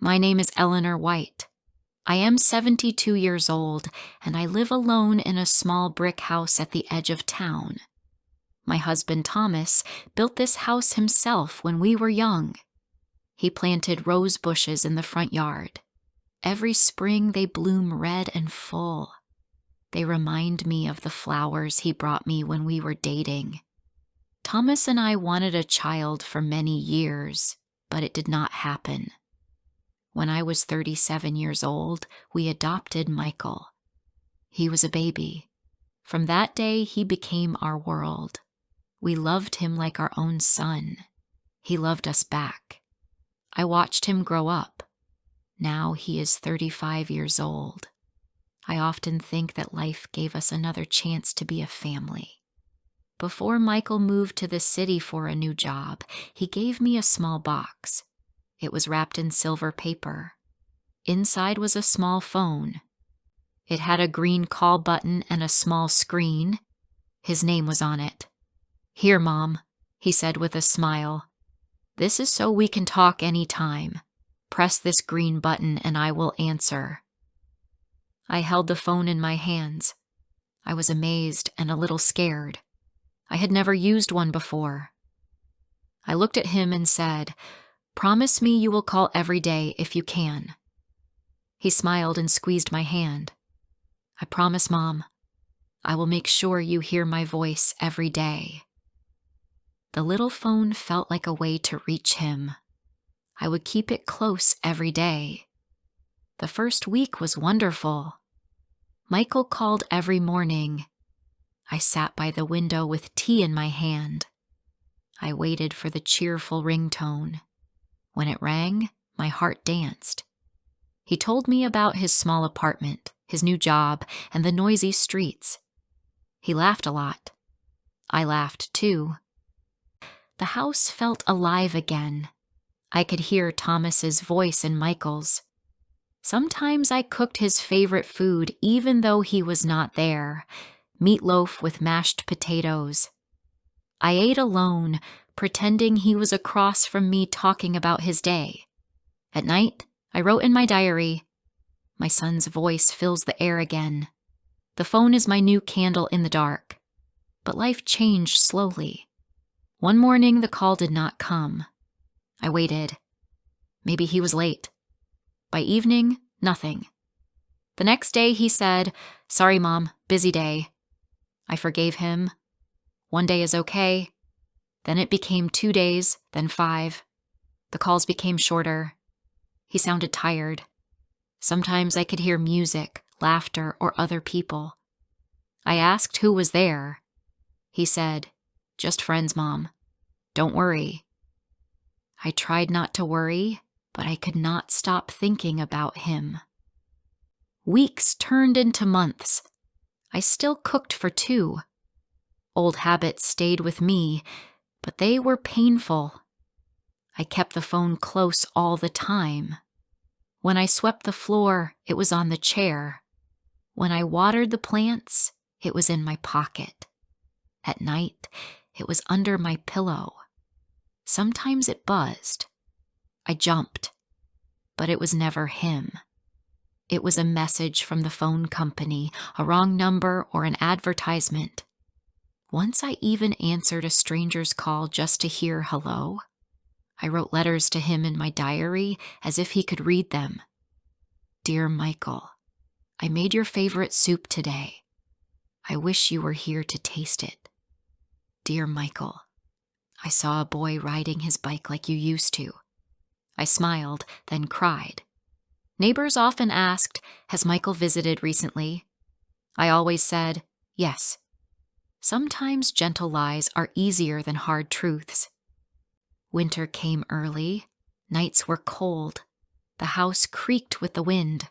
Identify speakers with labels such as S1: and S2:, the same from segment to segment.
S1: My name is Eleanor White. I am 72 years old, and I live alone in a small brick house at the edge of town. My husband Thomas built this house himself when we were young. He planted rose bushes in the front yard. Every spring they bloom red and full. They remind me of the flowers he brought me when we were dating. Thomas and I wanted a child for many years, but it did not happen. When I was 37 years old, we adopted Michael. He was a baby. From that day, he became our world. We loved him like our own son. He loved us back. I watched him grow up. Now he is 35 years old. I often think that life gave us another chance to be a family. Before Michael moved to the city for a new job, he gave me a small box. It was wrapped in silver paper. Inside was a small phone. It had a green call button and a small screen. His name was on it. "Here, Mom," he said with a smile. "This is so we can talk any time. Press this green button and I will answer." I held the phone in my hands. I was amazed and a little scared. I had never used one before. I looked at him and said, "Promise me you will call every day if you can." He smiled and squeezed my hand. "I promise, Mom. I will make sure you hear my voice every day." The little phone felt like a way to reach him. I would keep it close every day. The first week was wonderful. Michael called every morning. I sat by the window with tea in my hand. I waited for the cheerful ringtone. When it rang, my heart danced. He told me about his small apartment, his new job, and the noisy streets. He laughed a lot. I laughed too. The house felt alive again. I could hear Thomas's voice and Michael's. Sometimes I cooked his favorite food even though he was not there, meatloaf with mashed potatoes. I ate alone, pretending he was across from me talking about his day. At night, I wrote in my diary, "My son's voice fills the air again. The phone is my new candle in the dark." But life changed slowly. One morning, the call did not come. I waited. Maybe he was late. By evening, nothing. The next day, he said, "Sorry, Mom, busy day." I forgave him. One day is okay. Then it became 2 days, then 5. The calls became shorter. He sounded tired. Sometimes I could hear music, laughter, or other people. I asked who was there. He said, "Just friends, Mom. Don't worry." I tried not to worry, but I could not stop thinking about him. Weeks turned into months. I still cooked for 2. Old habits stayed with me, but they were painful. I kept the phone close all the time. When I swept the floor, it was on the chair. When I watered the plants, it was in my pocket. At night, it was under my pillow. Sometimes it buzzed. I jumped, but it was never him. It was a message from the phone company, a wrong number, or an advertisement. Once I even answered a stranger's call just to hear hello. I wrote letters to him in my diary as if he could read them. "Dear Michael, I made your favorite soup today. I wish you were here to taste it. Dear Michael, I saw a boy riding his bike like you used to." I smiled, then cried. Neighbors often asked, "Has Michael visited recently?" I always said, "Yes." Sometimes gentle lies are easier than hard truths. Winter came early. Nights were cold. The house creaked with the wind.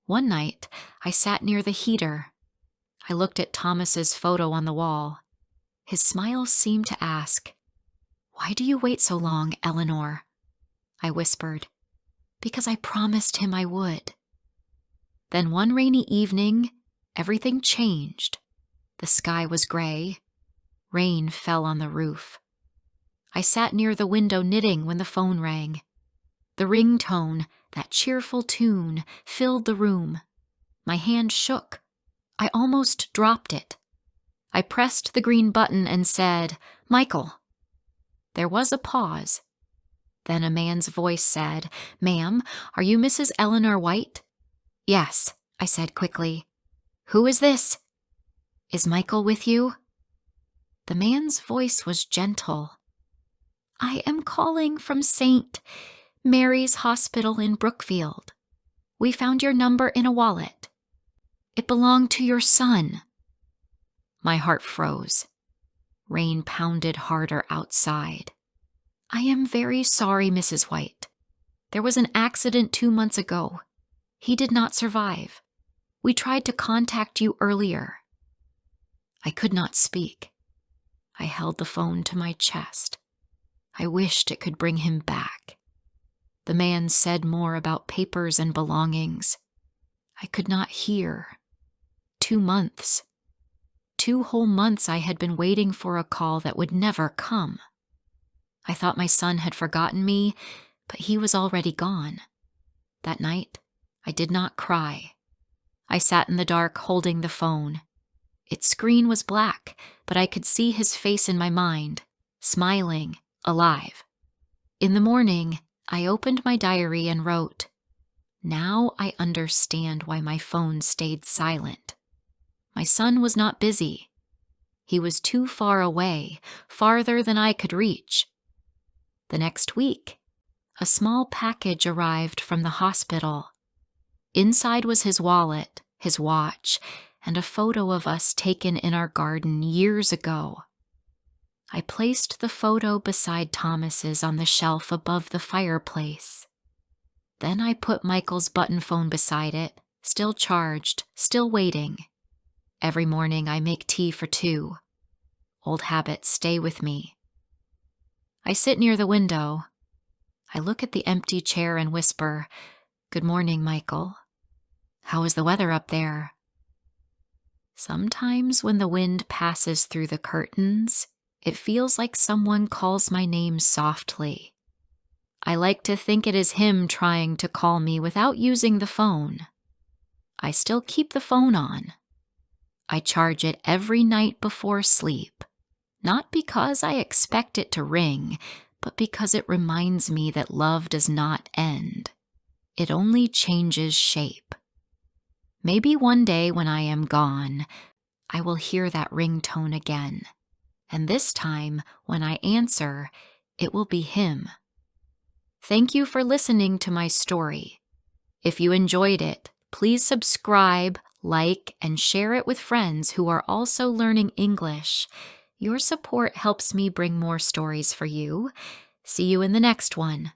S1: One night, I sat near the heater. I looked at Thomas's photo on the wall. His smile seemed to ask, "Why do you wait so long, Eleanor?" I whispered, "Because I promised him I would." Then one rainy evening, everything changed. The sky was gray. Rain fell on the roof. I sat near the window knitting when the phone rang. The ringtone, that cheerful tune, filled the room. My hand shook. I almost dropped it. I pressed the green button and said, "Michael." There was a pause. Then a man's voice said, "Ma'am, are you Mrs. Eleanor White?" "Yes," I said quickly. "Who is this?" "Is Michael with you?" The man's voice was gentle. "I am calling from St. Mary's Hospital in Brookfield. We found your number in a wallet. It belonged to your son." My heart froze. Rain pounded harder outside. "I am very sorry, Mrs. White. There was an accident 2 months ago. He did not survive. We tried to contact you earlier." I could not speak. I held the phone to my chest. I wished it could bring him back. The man said more about papers and belongings. I could not hear. 2 months. 2 whole months I had been waiting for a call that would never come. I thought my son had forgotten me, but he was already gone. That night, I did not cry. I sat in the dark holding the phone. Its screen was black, but I could see his face in my mind, smiling, alive. In the morning, I opened my diary and wrote, "Now I understand why my phone stayed silent. My son was not busy. He was too far away, farther than I could reach." The next week, a small package arrived from the hospital. Inside was his wallet, his watch, and a photo of us taken in our garden years ago. I placed the photo beside Thomas's on the shelf above the fireplace. Then I put Michael's button phone beside it, still charged, still waiting. Every morning I make tea for 2. Old habits stay with me. I sit near the window. I look at the empty chair and whisper, "Good morning, Michael. How is the weather up there?" Sometimes when the wind passes through the curtains, it feels like someone calls my name softly. I like to think it is him trying to call me without using the phone. I still keep the phone on. I charge it every night before sleep, not because I expect it to ring, but because it reminds me that love does not end. It only changes shape. Maybe one day when I am gone, I will hear that ringtone again, and this time, when I answer, it will be him. Thank you for listening to my story. If you enjoyed it, please subscribe, like, and share it with friends who are also learning English. Your support helps me bring more stories for you. See you in the next one.